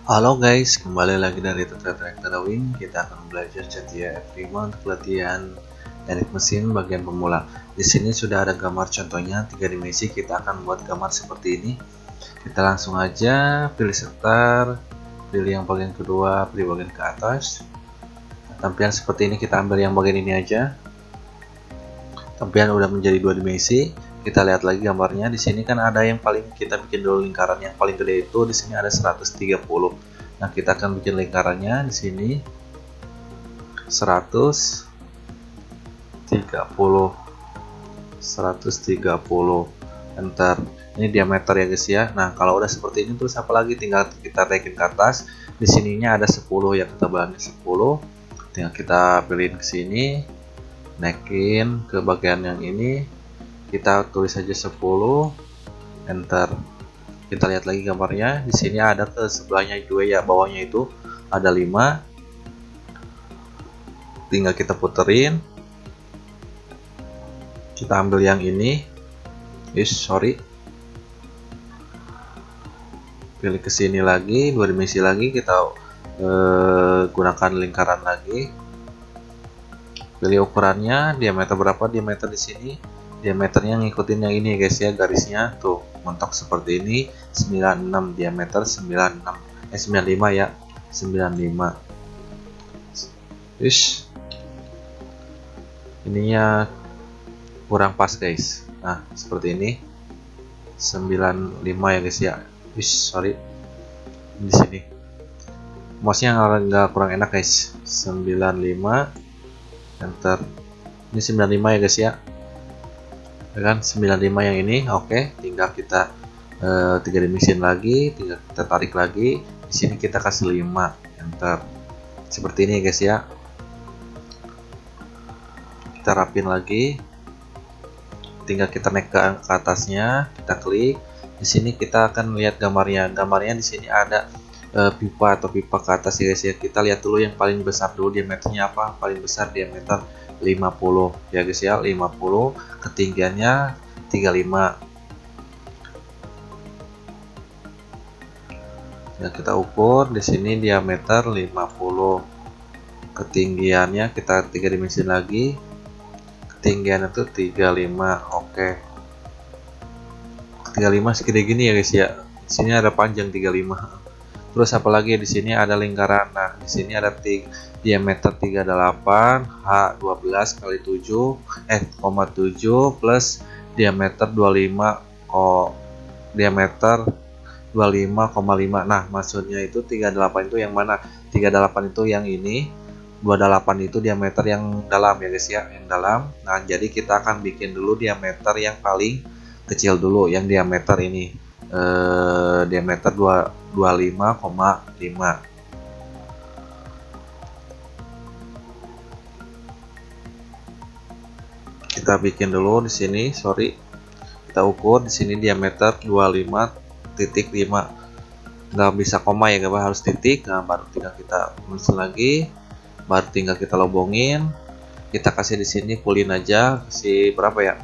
Halo guys, kembali lagi dari Tutorial Tractor Drawing. Kita akan belajar CATIA F5 untuk latihan teknik mesin bagian pemula. Di sini sudah ada gambar contohnya 3 dimensi. Kita akan buat gambar seperti ini. Kita langsung aja pilih start, pilih yang bagian kedua, pilih bagian ke atas. Tampilan seperti ini, kita ambil yang bagian ini aja. Tampilan udah menjadi 2 dimensi. Kita lihat lagi gambarnya. Di sini kan ada yang paling kita bikin dulu lingkaran yang paling gede itu. Di sini ada 130. Nah, kita akan bikin lingkarannya di sini 130. Enter. Ini diameter ya guys ya. Nah, kalau udah seperti ini terus apa lagi, tinggal kita naikin ke atas. Di sininya ada 10 ya, ketebalannya 10. Tinggal kita pilihin ke sini, naikin ke bagian yang ini. Kita tulis saja 10, enter. Kita lihat lagi gambarnya. Di sini ada ke sebelahnya juga ya, bawahnya itu ada 5. Tinggal kita puterin. Kita ambil yang ini. Pilih ke sini lagi, 2 dimensi lagi, kita gunakan lingkaran lagi. Pilih ukurannya, diameter berapa, diameter di sini. Diameternya ngikutin yang ini guys ya, garisnya tuh mentok seperti ini. 96 diameter, 95 ya, 95. Ininya kurang pas guys. Nah, seperti ini 95 ya guys ya. Di sini mouse-nya nggak kurang enak guys. 95, enter. Ini 95 ya guys ya. Kan 95 yang ini. Oke, tinggal kita 3 dimensi lagi, tinggal kita tarik lagi. Di sini kita kasih 5, enter. Seperti ini ya guys ya. Kita rapin lagi. Tinggal kita naik ke atasnya, kita klik. Di sini kita akan lihat gambarnya. Gambarnya di sini ada pipa atau pipa ke atas ya guys ya. Kita lihat dulu yang paling besar dulu, diameternya apa? Paling besar diameter 50 ya guys ya, 50. Ketinggiannya 35. Ya, kita ukur di sini diameter 50. Ketinggiannya kita 3 dimensi lagi. Ketinggian itu 35. Oke. 35 segede gini ya guys ya. Di sini ada panjang 35. Terus apalagi di sini ada lingkaran. Nah, di sini ada diameter 38, H12 kali 7 plus diameter 25 diameter 25,5. Nah, maksudnya itu 38 itu yang mana? 38 itu yang ini. 28 itu diameter yang dalam ya guys ya, yang dalam. Nah, jadi kita akan bikin dulu diameter yang paling kecil dulu, yang diameter ini. Diameter 25,5. Kita bikin dulu di sini, kita ukur di sini diameter 25,5. Nggak bisa koma ya guys, harus titik. Nah, baru tinggal kita tulis lagi, baru tinggal kita lobongin. Kita kasih di sini pulin aja, kasih berapa ya,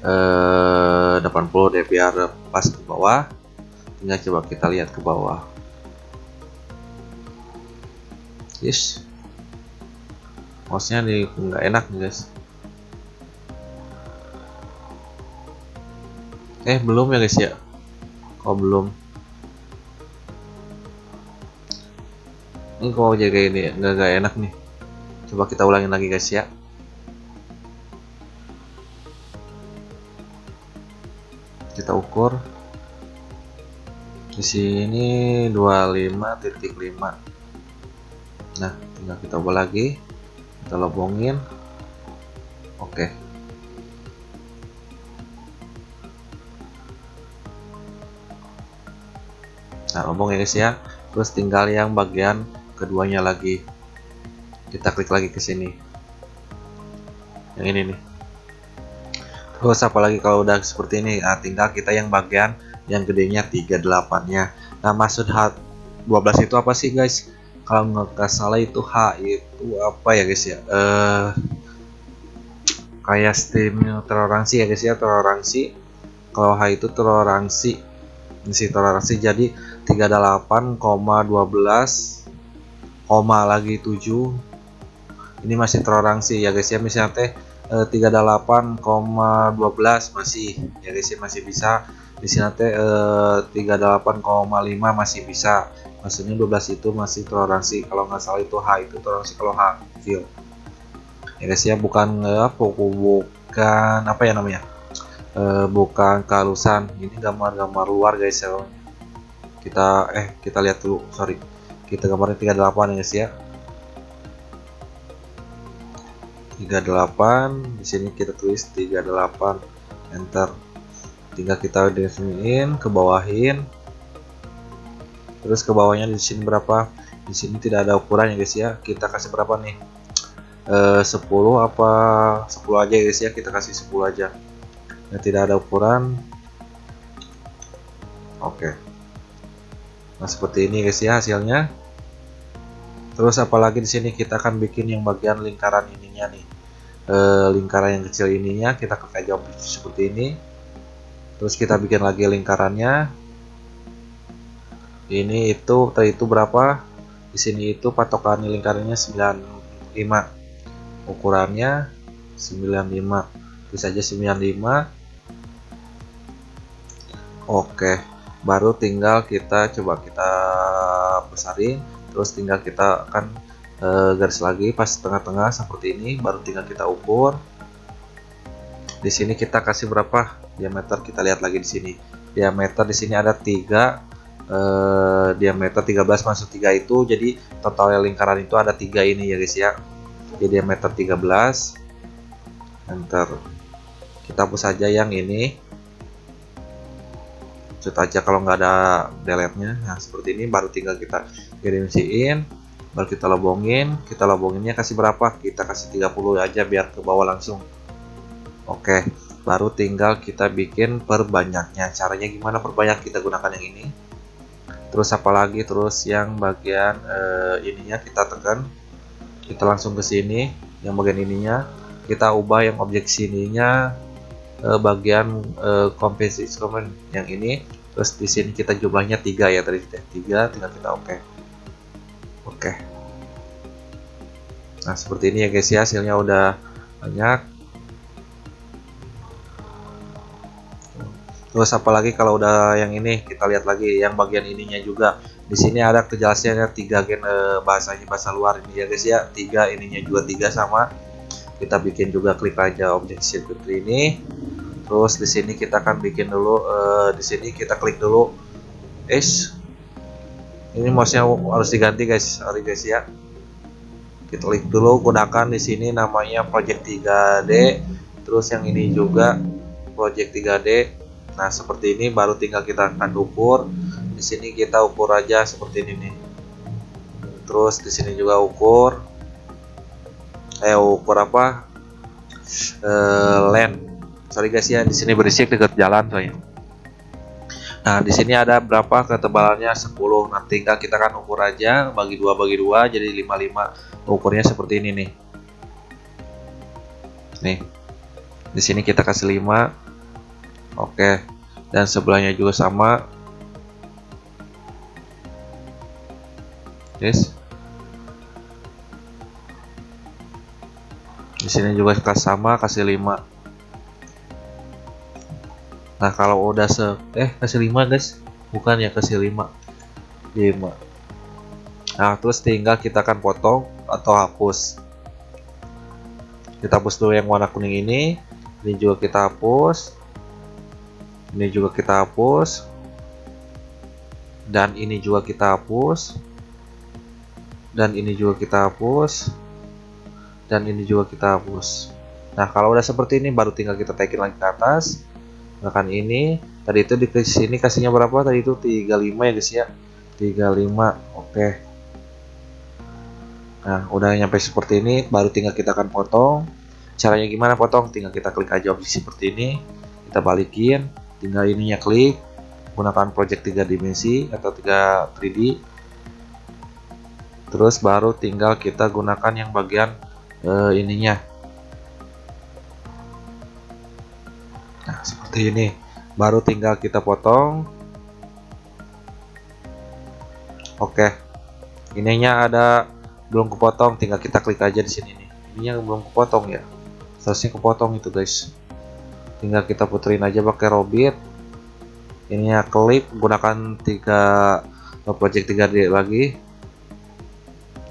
80 deh biar pas ke bawah. Tinggal coba kita lihat ke bawah. Mouse-nya nggak enak nih guys. Belum ya guys ya. Kok belum? Ini kok jaga ini nggak enak nih. Coba kita ulangin lagi guys ya. Kita ukur di sini 25,5. Nah, tinggal kita ubah lagi, kita lobongin. Oke. Nah, lobong ya guys ya. Terus tinggal yang bagian keduanya lagi. Kita klik lagi ke sini. Yang ini nih. Terus apalagi kalau udah seperti ini, nah, tinggal kita yang bagian yang gedenya 38-nya. Nah, maksud H12 itu apa sih guys? Kalau nggak salah itu H itu apa ya guys ya? Kayak stim toleransi ya guys ya, toleransi. Kalau H itu toleransi Masih toleransi, jadi 38,12 koma lagi 7 ini masih toleransi ya guys ya. Misalnya teh 38,12 masih ya guys ya, masih bisa. Di sini teh 38,5 masih bisa, maksudnya 12 itu masih toleransi. Kalau nggak salah itu H itu toleransi, kalau H fill ya guys ya, bukan bukan apa ya namanya, bukan kehalusan. Ini gambar-gambar luar guys ya. Kita lihat dulu, sorry, kita gambarnya 38 ya guys ya. 38, di sini kita tulis 38, enter. Tinggal kita definiin, ke bawahin, terus ke bawahnya di sini berapa. Di sini tidak ada ukuran ya guys ya, kita kasih berapa nih, 10 apa 10 aja guys ya, kita kasih 10 aja. Nah, tidak ada ukuran. Oke, nah seperti ini guys ya hasilnya. Terus apalagi di sini kita akan bikin yang bagian lingkaran ininya nih, lingkaran yang kecil ininya kita klik aja objek seperti ini. Terus kita bikin lagi lingkarannya. Ini itu tadi itu berapa? Di sini itu patokan lingkarannya 95, ukurannya 95, terus aja 95. Oke, baru tinggal kita coba kita besarin. Terus tinggal kita akan garis lagi pas tengah-tengah seperti ini, baru tinggal kita ukur. Di sini kita kasih berapa diameter, kita lihat lagi di sini. Diameter di sini ada 3, diameter 13 masuk 3 itu, jadi total lingkaran itu ada 3 ini ya guys ya. Jadi diameter 13, enter. Kita hapus saja yang ini, cut aja kalau nggak ada delete-nya. Nah seperti ini, baru tinggal kita dimensiin, baru kita lobonginnya kasih berapa, kita kasih 30 aja biar ke bawah langsung. Oke, baru tinggal kita bikin perbanyaknya. Caranya gimana perbanyak, kita gunakan yang ini. Terus apalagi, terus yang bagian ininya kita tekan, kita langsung ke sini, yang bagian ininya kita ubah, yang objek sininya bagian composite yang ini. Terus di sini kita jumlahnya 3 ya, tadi 3, tinggal kita oke. Nah seperti ini ya guys ya, hasilnya udah banyak. Terus apalagi kalau udah yang ini, kita lihat lagi yang bagian ininya juga. Di sini ada kejelasannya 3 gen, bahasanya bahasa luar ini ya guys ya. 3 ininya juga 3 sama. Kita bikin juga, klik aja objek circuitry ini. Terus di sini kita akan bikin dulu, di sini kita klik dulu ini mouse-nya harus diganti guys, sorry guys ya. Kita klik dulu, gunakan di sini namanya project 3D. Terus yang ini juga project 3D. Nah seperti ini, baru tinggal kita akan ukur. Di sini kita ukur aja seperti ini nih. Terus di sini juga ukur apa, length. Sorry guys ya, di sini berisik dekat jalan soalnya. Nah di sini ada berapa ketebalannya, 10. Nah tinggal kita kan ukur aja, bagi 2 jadi 55. Ukurnya seperti ini nih. Nih di sini kita kasih 5. Oke, dan sebelahnya juga sama. Yes. Di sini juga sama, kasih 5. Nah kalau udah kasih 5 guys, bukan ya, kasih 5. Nah terus tinggal kita akan potong atau hapus. Kita hapus dulu yang warna kuning ini juga kita hapus, ini juga kita hapus, dan ini juga kita hapus, dan ini juga kita hapus, dan ini juga kita hapus. Nah kalau udah seperti ini, baru tinggal kita taikin lagi ke atas. Bahkan ini tadi itu di sini kasihnya berapa, tadi itu 35 ya guys ya, 35. Oke. Nah udah nyampe seperti ini, baru tinggal kita akan potong. Caranya gimana potong, tinggal kita klik aja objek seperti ini, kita balikin, tinggal ininya klik, gunakan project 3 dimensi atau 3D. Terus baru tinggal kita gunakan yang bagian ininya. Nah seperti ini, baru tinggal kita potong. Oke, ininya ada belum kepotong, tinggal kita klik aja di sini nih. Ininya belum kepotong ya, seharusnya kepotong itu guys. Tinggal kita puterin aja pakai Robit. Ininya klip, gunakan 3 project 3D lagi.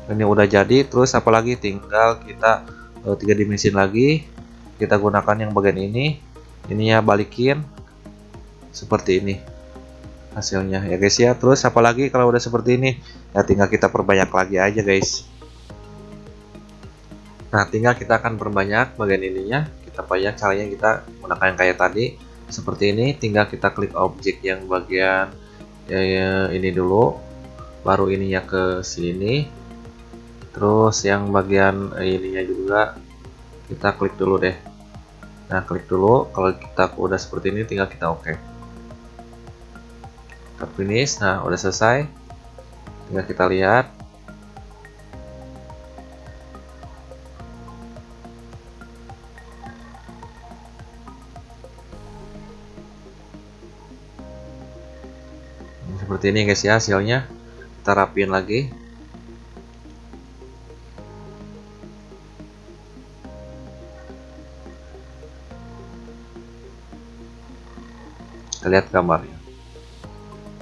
Ini udah jadi. Terus apalagi tinggal kita 3 dimensi lagi. Kita gunakan yang bagian ini. Ininya balikin seperti ini hasilnya ya guys ya. Terus apalagi kalau udah seperti ini ya tinggal kita perbanyak lagi aja guys. Nah tinggal kita akan perbanyak bagian ininya, kita banyak caranya kita gunakan yang kayak tadi seperti ini. Tinggal kita klik objek yang bagian ini dulu, baru ininya ke sini, terus yang bagian ininya juga kita klik dulu deh. Nah klik dulu, kalau kita udah seperti ini tinggal kita oke. Kita finish. Nah udah selesai, tinggal kita lihat. Seperti ini guys ya hasilnya. Kita rapiin lagi. Kita lihat gambarnya.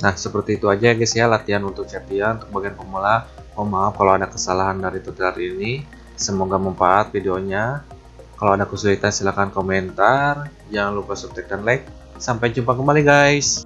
Nah seperti itu aja guys ya latihan untuk CATIA untuk bagian pemula. Oh maaf kalau ada kesalahan dari tutorial ini. Semoga bermanfaat videonya. Kalau ada kesulitan silahkan komentar. Jangan lupa subscribe dan like. Sampai jumpa kembali guys.